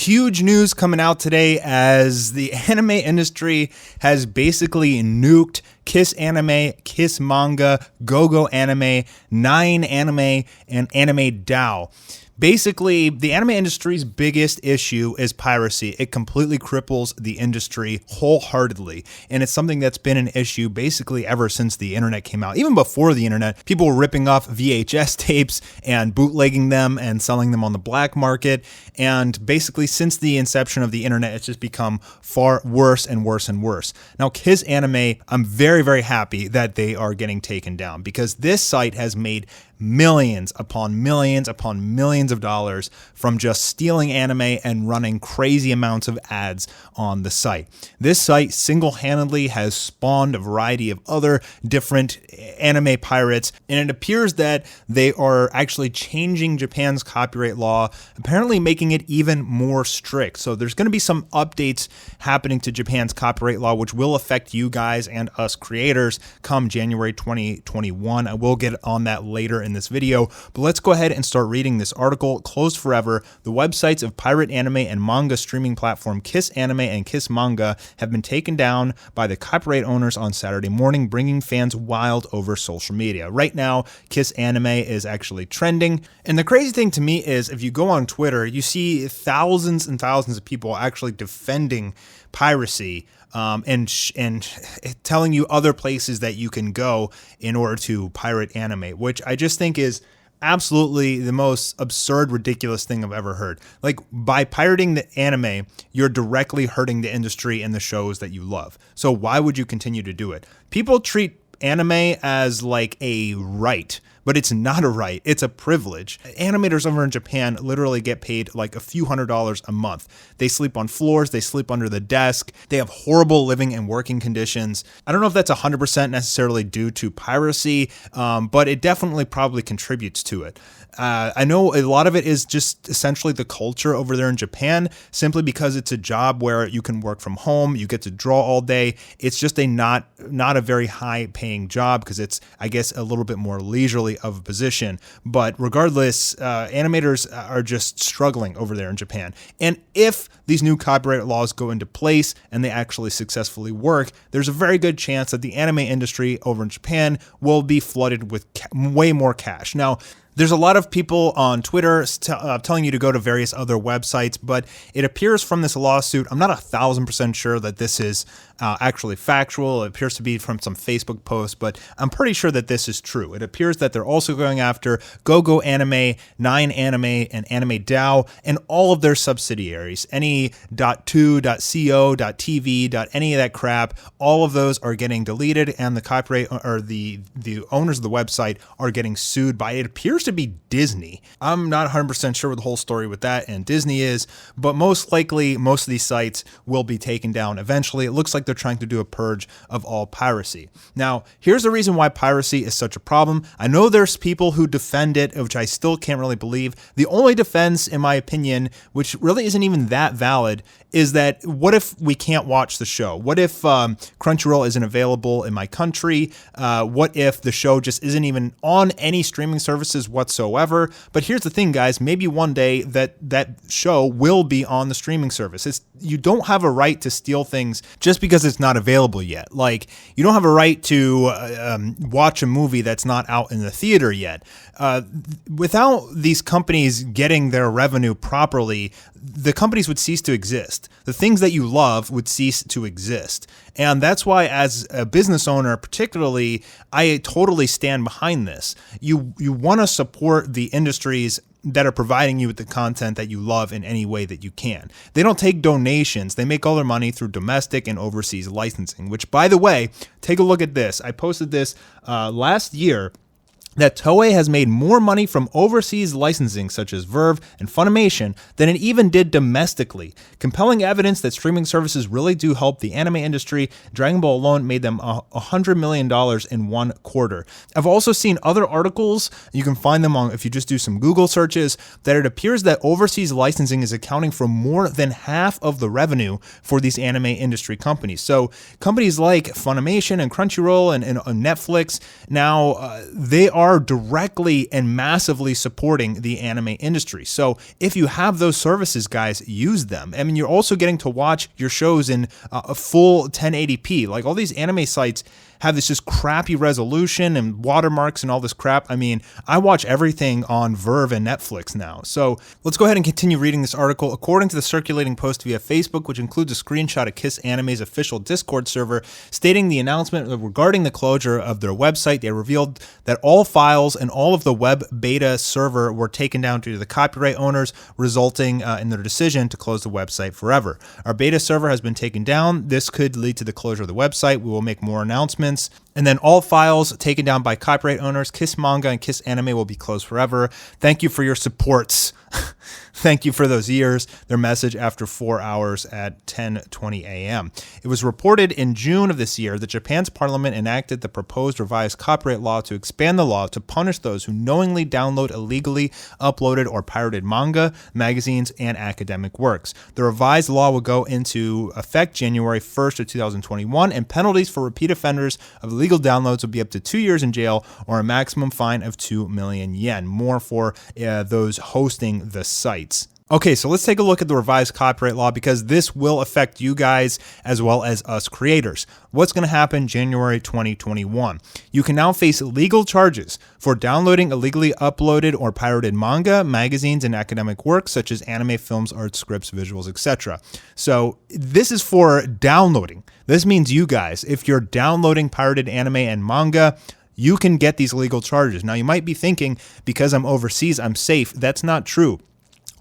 Huge news coming out today as the anime industry has basically nuked Kiss Anime, Kiss Manga, GoGo Anime, 9 Anime, and Anime DAO. Basically, the anime industry's biggest issue is piracy. It completely cripples the industry wholeheartedly, and it's something that's been an issue basically ever since the internet came out. Even before the internet, people were ripping off VHS tapes and bootlegging them and selling them on the black market, and basically since the inception of the internet, it's just become far worse and worse and worse. Now, Kiss Anime, I'm very, very happy that they are getting taken down because this site has made millions upon millions upon millions of dollars from just stealing anime and running crazy amounts of ads on the site. This site single-handedly has spawned a variety of other different anime pirates, and it appears that they are actually changing Japan's copyright law, apparently making it even more strict. So there's going to be some updates happening to Japan's copyright law, which will affect you guys and us creators come January 2021. I will get on that later in this video, but let's go ahead and start reading this article. Closed forever. The websites of pirate anime and manga streaming platform Kiss Anime and Kiss Manga have been taken down by the copyright owners on Saturday morning, bringing fans wild over social media. Right now, Kiss Anime is actually trending, and the crazy thing to me is if you go on Twitter, you see thousands and thousands of people actually defending piracy and telling you other places that you can go in order to pirate anime, which I just think is absolutely the most absurd, ridiculous thing I've ever heard. Like, by pirating the anime, you're directly hurting the industry and the shows that you love. So why would you continue to do it? People treat anime as like a right, but it's not a right, it's a privilege. Animators over in Japan literally get paid like a few $100s a month. They sleep on floors, they sleep under the desk, they have horrible living and working conditions. I don't know if that's 100% necessarily due to piracy, but it definitely probably contributes to it. I know a lot of it is just essentially the culture over there in Japan, simply because it's a job where you can work from home, you get to draw all day. It's just not a very high paying job because it's, I guess, a little bit more leisurely of a position. But regardless, animators are just struggling over there in Japan. And if these new copyright laws go into place and they actually successfully work, there's a very good chance that the anime industry over in Japan will be flooded with way more cash. Now, there's a lot of people on Twitter telling you to go to various other websites, but it appears from this lawsuit, I'm not 1,000% sure that this is actually factual. It appears to be from some Facebook posts, but I'm pretty sure that this is true. It appears that they're also going after GoGo Anime, 9 Anime, and Anime DAO, and all of their subsidiaries. Any .2, .co, .tv, any of that crap, all of those are getting deleted, and the copyright or the owners of the website are getting sued by, it appears to be Disney. I'm not 100% sure what the whole story with that and Disney is, but most likely most of these sites will be taken down eventually. It looks like they're trying to do a purge of all piracy. Now, here's the reason why piracy is such a problem. I know there's people who defend it, which I still can't really believe. The only defense, in my opinion, which really isn't even that valid, is that what if we can't watch the show? What if Crunchyroll isn't available in my country? What if the show just isn't even on any streaming services whatsoever? But here's the thing, guys, maybe one day that show will be on the streaming service. You don't have a right to steal things just because it's not available yet. Like, you don't have a right to watch a movie that's not out in the theater yet. Without these companies getting their revenue properly, the companies would cease to exist. The things that you love would cease to exist. And that's why, as a business owner particularly, I totally stand behind this. You want to support the industries that are providing you with the content that you love in any way that you can. They don't take donations. They make all their money through domestic and overseas licensing, which, by the way, take a look at this. I posted this last year, that Toei has made more money from overseas licensing such as Verve and Funimation than it even did domestically. Compelling evidence that streaming services really do help the anime industry. Dragon Ball alone made them $100 million in one quarter. I've also seen other articles, you can find them on if you just do some Google searches, that it appears that overseas licensing is accounting for more than half of the revenue for these anime industry companies. So companies like Funimation and Crunchyroll and Netflix, now they are are directly and massively supporting the anime industry. So if you have those services, guys, use them. I mean, you're also getting to watch your shows in a full 1080p. Like, all these anime sites have this just crappy resolution and watermarks and all this crap. I mean, I watch everything on Verve and Netflix now. So let's go ahead and continue reading this article. According to the circulating post via Facebook, which includes a screenshot of Kiss Anime's official Discord server stating the announcement regarding the closure of their website, they revealed that all files and all of the web beta server were taken down due to the copyright owners, resulting in their decision to close the website forever. Our beta server has been taken down. This could lead to the closure of the website. We will make more announcements. And then all files taken down by copyright owners, Kiss Manga and Kiss Anime, will be closed forever. Thank you for your supports. Thank you for those years. Their message after 4 hours at 10:20 a.m. It was reported in June of this year that Japan's parliament enacted the proposed revised copyright law to expand the law to punish those who knowingly download illegally uploaded or pirated manga, magazines, and academic works. The revised law will go into effect January 1st of 2021, and penalties for repeat offenders of illegal downloads will be up to 2 years in jail or a maximum fine of 2 million yen. More for those hosting the sites. Okay, so let's take a look at the revised copyright law, because this will affect you guys as well as us creators. What's going to happen January 2021? You can now face legal charges for downloading illegally uploaded or pirated manga, magazines, and academic works such as anime, films, art, scripts, visuals, etc. So this is for downloading. This means you guys, if you're downloading pirated anime and manga, you can get these legal charges. Now, you might be thinking, because I'm overseas, I'm safe. That's not true.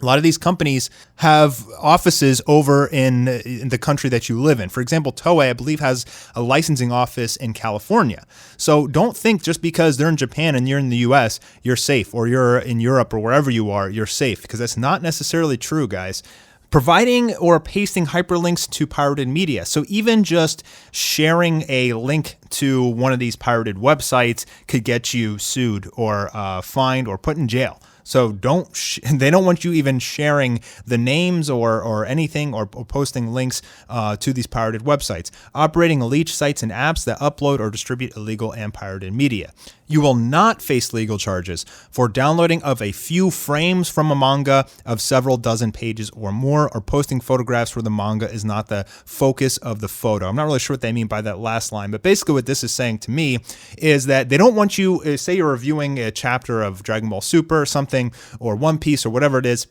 A lot of these companies have offices over in the country that you live in. For example, Toei, I believe, has a licensing office in California. So don't think just because they're in Japan and you're in the US, you're safe, or you're in Europe or wherever you are, you're safe, because that's not necessarily true, guys. Providing or pasting hyperlinks to pirated media. So even just sharing a link to one of these pirated websites could get you sued or fined or put in jail. So they don't want you even sharing the names or anything or posting links to these pirated websites. Operating leech sites and apps that upload or distribute illegal and pirated media. You will not face legal charges for downloading of a few frames from a manga of several dozen pages or more, or posting photographs where the manga is not the focus of the photo. I'm not really sure what they mean by that last line, but basically what this is saying to me is that they don't want you, say you're reviewing a chapter of Dragon Ball Super or something, or One Piece or whatever it is.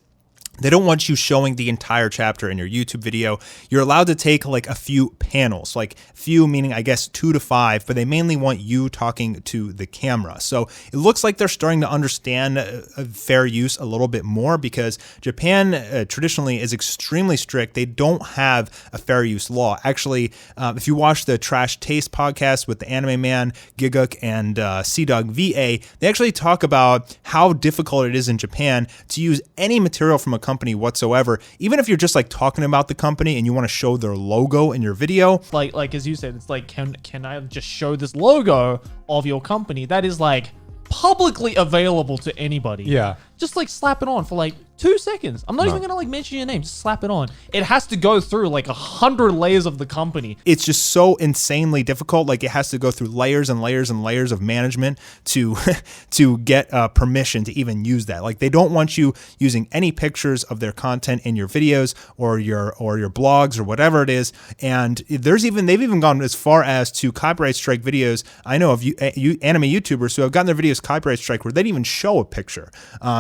They don't want you showing the entire chapter in your YouTube video. You're allowed to take like a few panels, like few meaning I guess 2 to 5, but they mainly want you talking to the camera. So it looks like they're starting to understand fair use a little bit more, because Japan traditionally is extremely strict. They don't have a fair use law. Actually, if you watch the Trash Taste podcast with the Anime Man, Giguk, and Sea-Dog VA, they actually talk about how difficult it is in Japan to use any material from a company whatsoever, even if you're just like talking about the company and you want to show their logo in your video. Like as you said, it's like, can I just show this logo of your company that is like publicly available to anybody? Yeah. Just like slap it on for like 2 seconds. I'm not even gonna like mention your name. Just slap it on. It has to go through like 100 layers of the company. It's just so insanely difficult. Like, it has to go through layers and layers and layers of management to to get permission to even use that. Like, they don't want you using any pictures of their content in your videos or your blogs or whatever it is. And they've even gone as far as to copyright strike videos. I know of anime YouTubers who have gotten their videos copyright strike where they didn't even show a picture.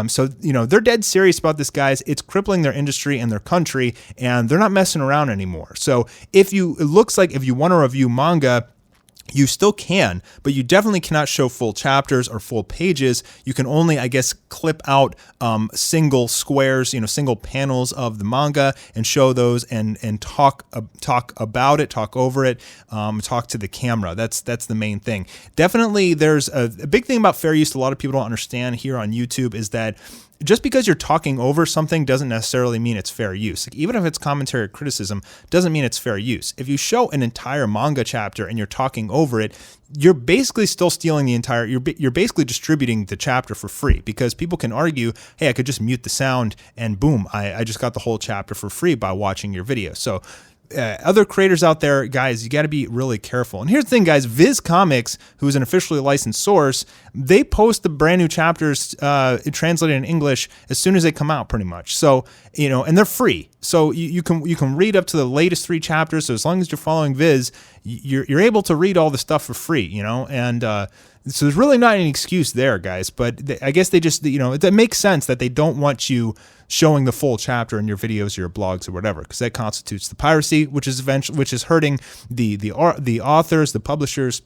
So, they're dead serious about this, guys. It's crippling their industry and their country, and they're not messing around anymore. So it looks like if you want to review manga, you still can, but you definitely cannot show full chapters or full pages. You can only, I guess, clip out single squares, single panels of the manga and show those and talk about it, talk over it, talk to the camera. That's the main thing. Definitely, there's a big thing about fair use a lot of people don't understand here on YouTube is that just because you're talking over something doesn't necessarily mean it's fair use. Like, even if it's commentary or criticism, doesn't mean it's fair use. If you show an entire manga chapter and you're talking over it, you're basically still stealing the entire, you're basically distributing the chapter for free, because people can argue, hey, I could just mute the sound and boom, I just got the whole chapter for free by watching your video. So other creators out there, guys, you got to be really careful. And here's the thing, guys, Viz Comics, who is an officially licensed source, they post the brand new chapters translated in English as soon as they come out, pretty much. So, and they're free. So you can read up to the latest 3 chapters. So as long as you're following Viz, you're able to read all the stuff for free, and so there's really not any excuse there, guys. But I guess they just, it makes sense that they don't want you showing the full chapter in your videos or your blogs or whatever, because that constitutes the piracy, which is hurting the authors, the publishers,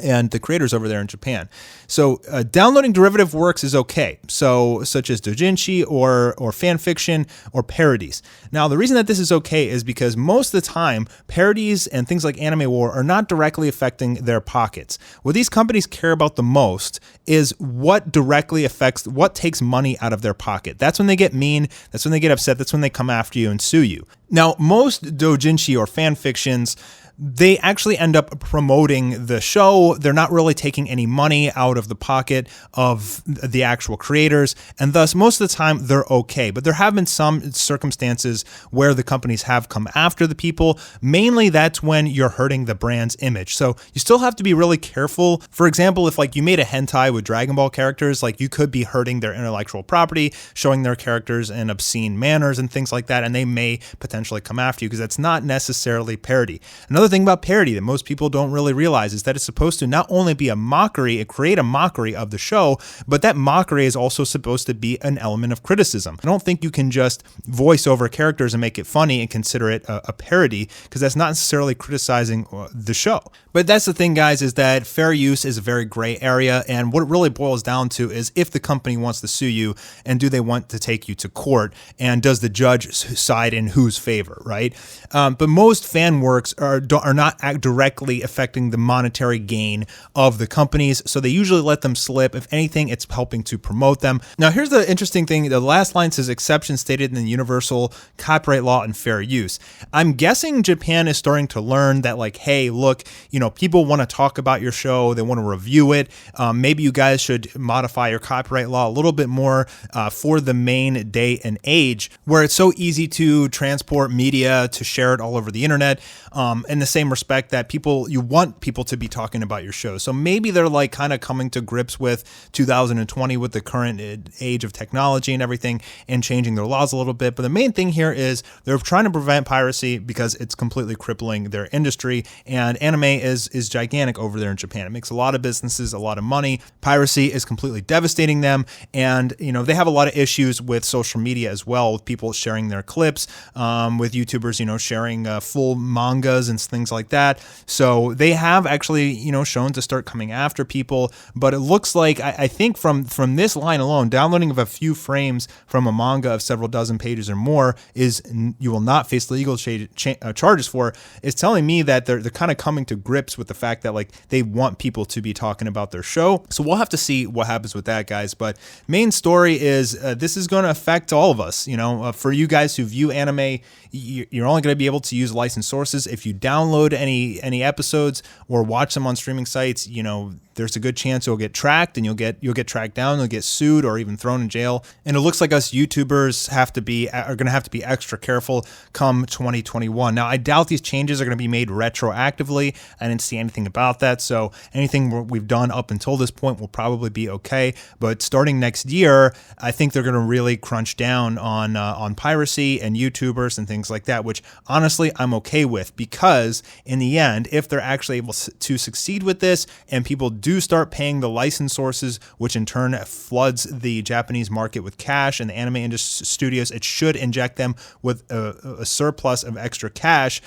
and the creators over there in Japan. So downloading derivative works is okay, so such as doujinshi or fan fiction or parodies. Now, the reason that this is okay is because most of the time, parodies and things like Anime War are not directly affecting their pockets. What these companies care about the most is what directly affects, what takes money out of their pocket. That's when they get mean, that's when they get upset, that's when they come after you and sue you. Now, most doujinshi or fan fictions, they actually end up promoting the show. They're not really taking any money out of the pocket of the actual creators, and thus most of the time they're okay. But there have been some circumstances where the companies have come after the people. Mainly that's when you're hurting the brand's image. So you still have to be really careful. For example, if like you made a hentai with Dragon Ball characters, like you could be hurting their intellectual property, showing their characters in obscene manners and things like that, and they may potentially come after you because that's not necessarily parody. Another thing about parody that most people don't really realize is that it's supposed to not only be a mockery, create a mockery of the show, but that mockery is also supposed to be an element of criticism. I don't think you can just voice over characters and make it funny and consider it a parody, because that's not necessarily criticizing the show. But that's the thing, guys, is that fair use is a very gray area, and what it really boils down to is if the company wants to sue you, and do they want to take you to court, and does the judge side in whose favor, right? But most fan works are not directly affecting the monetary gain of the companies, so they usually let them slip. If anything, it's helping to promote them. Now, here's the interesting thing. The last line says, exceptions stated in the universal copyright law and fair use. I'm guessing Japan is starting to learn that, like, hey, look, people want to talk about your show. They want to review it. Maybe you guys should modify your copyright law a little bit more for the main day and age, where it's so easy to transport media, to share it all over the internet, in the same respect that you want people to be talking about your show. So maybe they're like kind of coming to grips with 2020 with the current age of technology and everything, and changing their laws a little bit. But the main thing here is they're trying to prevent piracy because it's completely crippling their industry, and anime is gigantic over there in Japan. It makes a lot of businesses a lot of money. Piracy is completely devastating them, and they have a lot of issues with social media as well, with people sharing their clips, with YouTubers sharing full mangas and things like that. So they have actually shown to start coming after people. But it looks like, I think from this line alone, downloading of a few frames from a manga of several dozen pages or more is you will not face legal charges for, is telling me that they're kind of coming to grips with the fact that like they want people to be talking about their show. So we'll have to see what happens with that, guys. But main story is this is going to affect all of us. For you guys who view anime, you're only going to be able to use licensed sources. If you download any episodes or watch them on streaming sites, there's a good chance you'll get tracked, and you'll get tracked down, you'll get sued or even thrown in jail. And it looks like us YouTubers are going to have to be extra careful come 2021. Now, I doubt these changes are going to be made retroactively. I didn't see anything about that, so anything we've done up until this point will probably be okay. But starting next year, I think they're going to really crunch down on piracy and YouTubers and things like that, which honestly I'm okay with, because in the end, if they're actually able to succeed with this and people do start paying the license sources, which in turn floods the Japanese market with cash, and the anime industry studios, it should inject them with a surplus of extra cash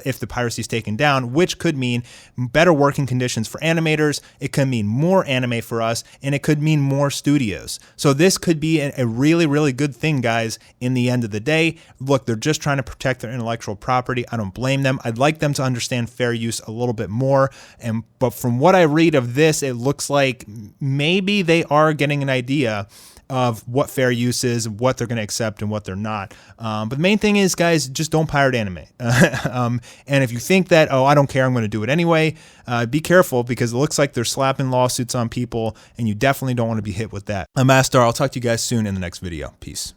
if the piracy is taken down, which could mean better working conditions for animators. It could mean more anime for us, and it could mean more studios. So this could be a really, really good thing, guys, in the end of the day. Look, they're just trying to protect their intellectual property. I don't blame them. I'd like them to understand fair use a little bit more. But from what I read of this, it looks like maybe they are getting an idea of what fair use is, what they're going to accept and what they're not. But the main thing is, guys, just don't pirate anime. And if you think that, I don't care, I'm going to do it anyway, be careful, because it looks like they're slapping lawsuits on people, and you definitely don't want to be hit with that. I'm Mastar. I'll talk to you guys soon in the next video. Peace.